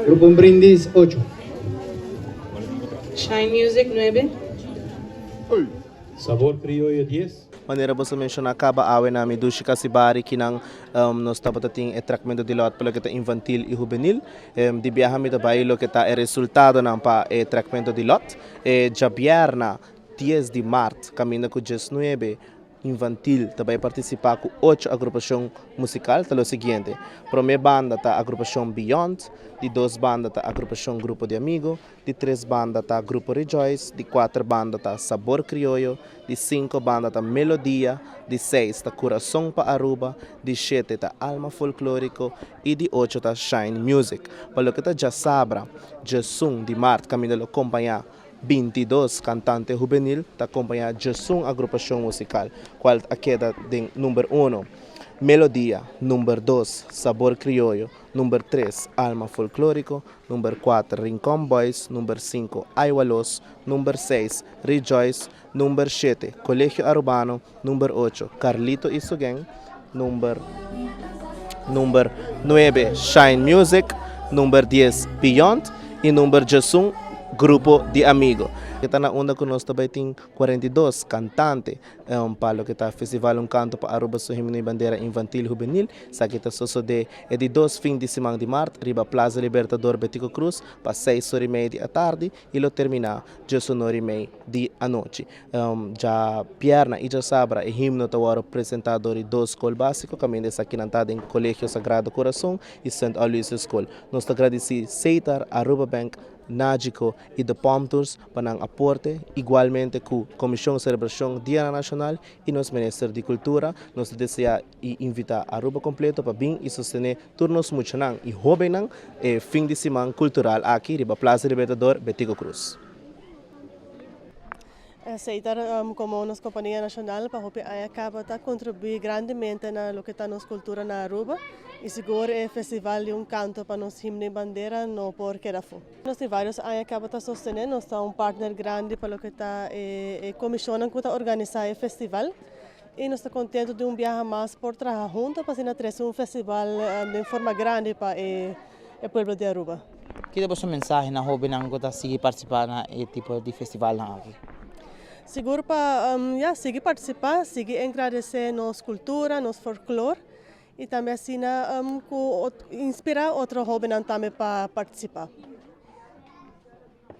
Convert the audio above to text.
Grupo Brindis 8. Shine Music 9. Sabor Criollo 10. Maneira você mencionar acaba awe na midushi kasi bari kinang nos tapat ating etrakmento de lot pala kita infantil e juvenil di biyaha mi tabailo kita resultado ng pa etrakmento de lot jabierna 10 de março caminho com 19 infantil também participar com 8 agrupação musical talo seguinte primeira banda tá agrupação Beyond de 2 banda tá agrupação Grupo de Amigo de 3 banda tá Grupo Rejoice de 4 banda tá Sabor Criollo de 5 banda tá Melodia de 6 tá Coração pa Aruba de 7 tá Alma Folclórico e de 8 tá Shine Music pelo que tá já sabra já de março caminho lo acompanhar 22 cantante juvenil ta acompanhar Jesung agrupação musical, qual a queda de número 1, Melodia, número 2, Sabor Criollo, número 3, Alma Folclórico, número 4, Rincón Boys, número 5, Aiwalos, número 6, Rejoice, número 7, Colegio Arubano, número 8, Carlito Isugen, número 9, Shine Music, número 10, Beyond e número Jesung Grupo de Amigo. Kita na una con nós também tem 42 cantante para que tá festival canto para Aruba so himno bandeira infantil juvenil sa kita de 2 fim de semana de março riba Plaza Libertador Betico Cruz para 6h30 da tarde e lo termina 10h30 da noite. Já pierna e já sabra e himno tawaro apresentador de 2 escola básico caminho essa aqui nantada em Colégio Sagrado Coração e St. Aloysius School. Nós agradecemos Seitar, Aruba Bank, Nágico e The Palm Tours para ang aporte, igualmente com a Comissão de Celebração Dia Nacional e nos Ministério de Cultura. Nós desejamos e invitar a Aruba completo para vir e sustentar turnos muito nang e jovem nang fim de semana cultural aqui na Plaza Libertador Betico Cruz. Aceitar como nossa companhia nacional para que acaba de contribuir grandemente na lo que está nossa cultura na Aruba e seguro é festival de canto para nos himno e bandeira no por que fu. Nós temos vários acaba de sostener, nós temos partner grande para lo que está comissão que está organizar o festival e nós estamos contentos de viajar mais por trabalhar junto para ser festival de forma grande para o povo de Aruba. Que é a mensagem na hobby na que seguir participar na tipo de festival na aqui? Seguro para seguir participar, seguir agradecer nossa cultura, nosso folclore e também assim inspirar outro jovem também para participar.